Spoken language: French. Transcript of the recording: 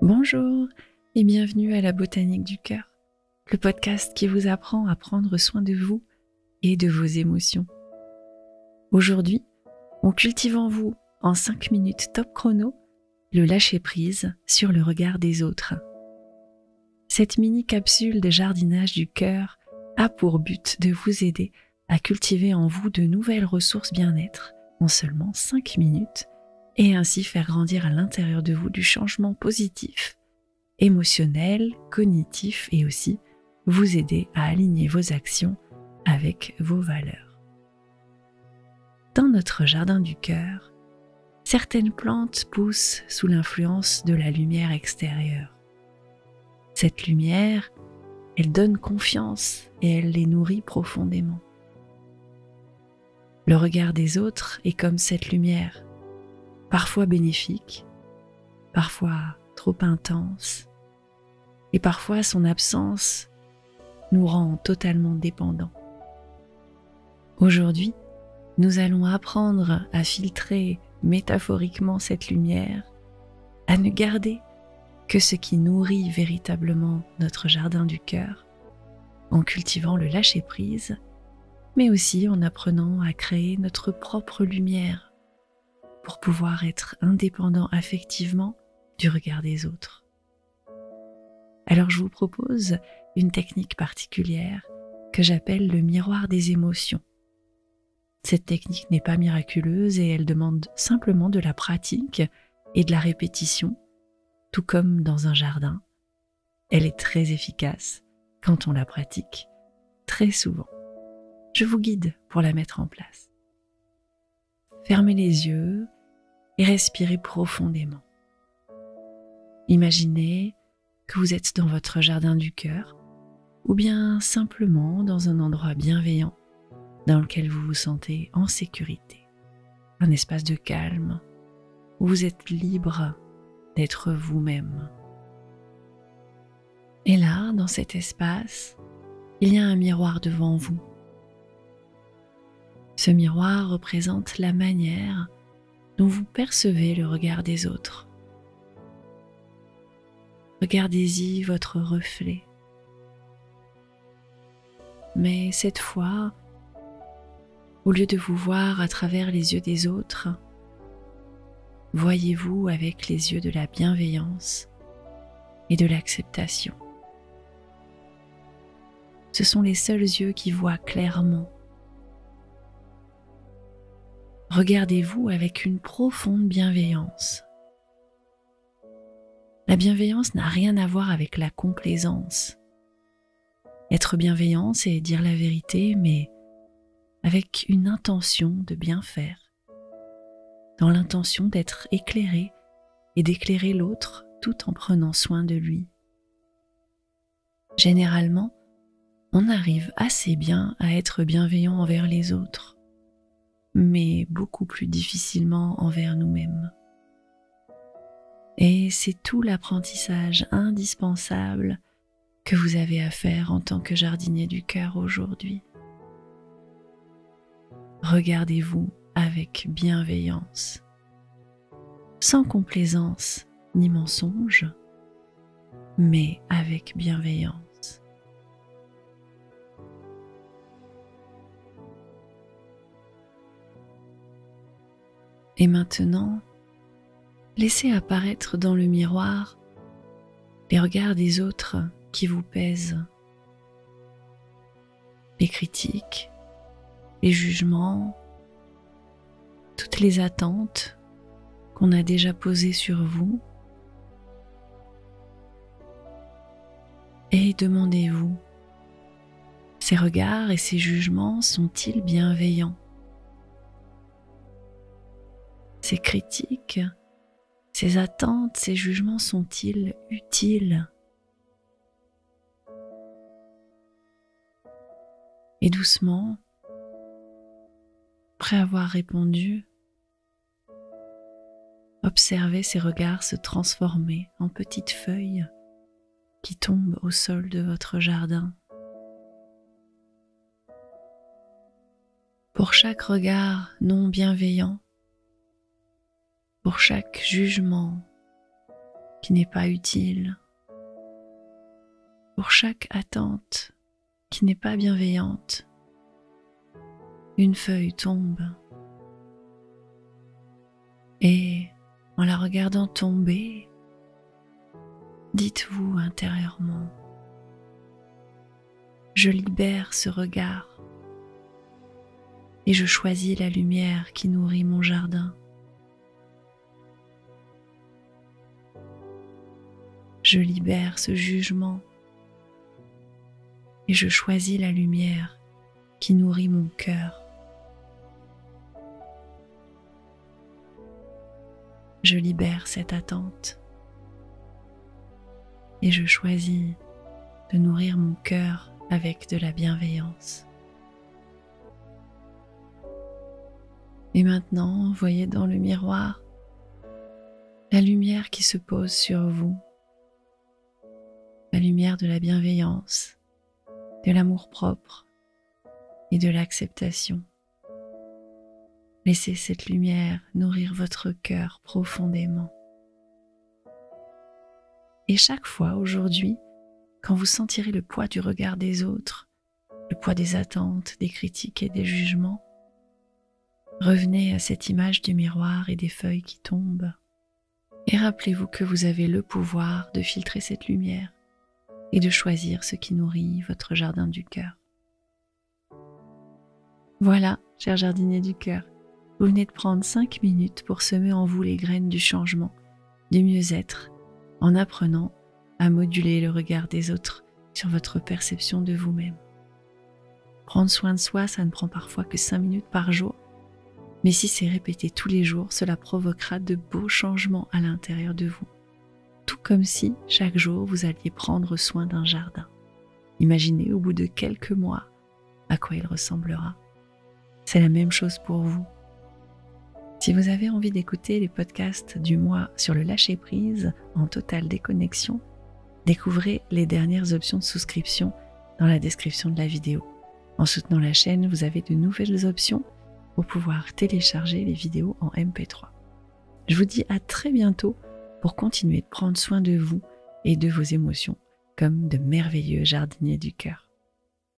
Bonjour et bienvenue à la Botanique du Cœur, le podcast qui vous apprend à prendre soin de vous et de vos émotions. Aujourd'hui, on cultive en vous, en 5 minutes top chrono, le lâcher-prise sur le regard des autres. Cette mini-capsule de jardinage du cœur a pour but de vous aider à cultiver en vous de nouvelles ressources bien-être en seulement 5 minutes et ainsi faire grandir à l'intérieur de vous du changement positif, émotionnel, cognitif et aussi vous aider à aligner vos actions avec vos valeurs. Dans notre jardin du cœur, certaines plantes poussent sous l'influence de la lumière extérieure. Cette lumière, elle donne confiance et elle les nourrit profondément. Le regard des autres est comme cette lumière, parfois bénéfique, parfois trop intense, et parfois son absence nous rend totalement dépendants. Aujourd'hui, nous allons apprendre à filtrer métaphoriquement cette lumière, à ne garder que ce qui nourrit véritablement notre jardin du cœur, en cultivant le lâcher-prise, mais aussi en apprenant à créer notre propre lumière pour pouvoir être indépendant affectivement du regard des autres. Alors je vous propose une technique particulière que j'appelle le miroir des émotions. Cette technique n'est pas miraculeuse et elle demande simplement de la pratique et de la répétition, tout comme dans un jardin. Elle est très efficace quand on la pratique très souvent. Je vous guide pour la mettre en place. Fermez les yeux et respirez profondément. Imaginez que vous êtes dans votre jardin du cœur ou bien simplement dans un endroit bienveillant dans lequel vous vous sentez en sécurité. Un espace de calme où vous êtes libre d'être vous-même. Et là, dans cet espace, il y a un miroir devant vous. Ce miroir représente la manière dont vous percevez le regard des autres. Regardez-y votre reflet. Mais cette fois, au lieu de vous voir à travers les yeux des autres, voyez-vous avec les yeux de la bienveillance et de l'acceptation. Ce sont les seuls yeux qui voient clairement. Regardez-vous avec une profonde bienveillance. La bienveillance n'a rien à voir avec la complaisance. Être bienveillant, c'est dire la vérité, mais avec une intention de bien faire, dans l'intention d'être éclairé et d'éclairer l'autre tout en prenant soin de lui. Généralement, on arrive assez bien à être bienveillant envers les autres, mais beaucoup plus difficilement envers nous-mêmes. Et c'est tout l'apprentissage indispensable que vous avez à faire en tant que jardinier du cœur aujourd'hui. Regardez-vous avec bienveillance, sans complaisance ni mensonge, mais avec bienveillance. Et maintenant, laissez apparaître dans le miroir les regards des autres qui vous pèsent, les critiques, les jugements, toutes les attentes qu'on a déjà posées sur vous. Et demandez-vous, ces regards et ces jugements sont-ils bienveillants ? Ces critiques, ces attentes, ces jugements sont-ils utiles ? Et doucement, après avoir répondu, observez ces regards se transformer en petites feuilles qui tombent au sol de votre jardin. Pour chaque regard non bienveillant, pour chaque jugement qui n'est pas utile, pour chaque attente qui n'est pas bienveillante. Une feuille tombe et en la regardant tomber, dites-vous intérieurement: je libère ce regard et je choisis la lumière qui nourrit mon jardin. Je libère ce jugement et je choisis la lumière qui nourrit mon cœur. Je libère cette attente et je choisis de nourrir mon cœur avec de la bienveillance. Et maintenant, voyez dans le miroir la lumière qui se pose sur vous, la lumière de la bienveillance, de l'amour-propre et de l'acceptation. Laissez cette lumière nourrir votre cœur profondément. Et chaque fois aujourd'hui, quand vous sentirez le poids du regard des autres, le poids des attentes, des critiques et des jugements, revenez à cette image du miroir et des feuilles qui tombent et rappelez-vous que vous avez le pouvoir de filtrer cette lumière et de choisir ce qui nourrit votre jardin du cœur. Voilà, chers jardiniers du cœur, vous venez de prendre 5 minutes pour semer en vous les graines du changement, du mieux-être, en apprenant à moduler le regard des autres sur votre perception de vous-même. Prendre soin de soi, ça ne prend parfois que 5 minutes par jour, mais si c'est répété tous les jours, cela provoquera de beaux changements à l'intérieur de vous. Tout comme si, chaque jour, vous alliez prendre soin d'un jardin. Imaginez au bout de quelques mois à quoi il ressemblera. C'est la même chose pour vous. Si vous avez envie d'écouter les podcasts du mois sur le lâcher-prise en totale déconnexion, découvrez les dernières options de souscription dans la description de la vidéo. En soutenant la chaîne, vous avez de nouvelles options pour pouvoir télécharger les vidéos en MP3. Je vous dis à très bientôt pour continuer de prendre soin de vous et de vos émotions comme de merveilleux jardiniers du cœur.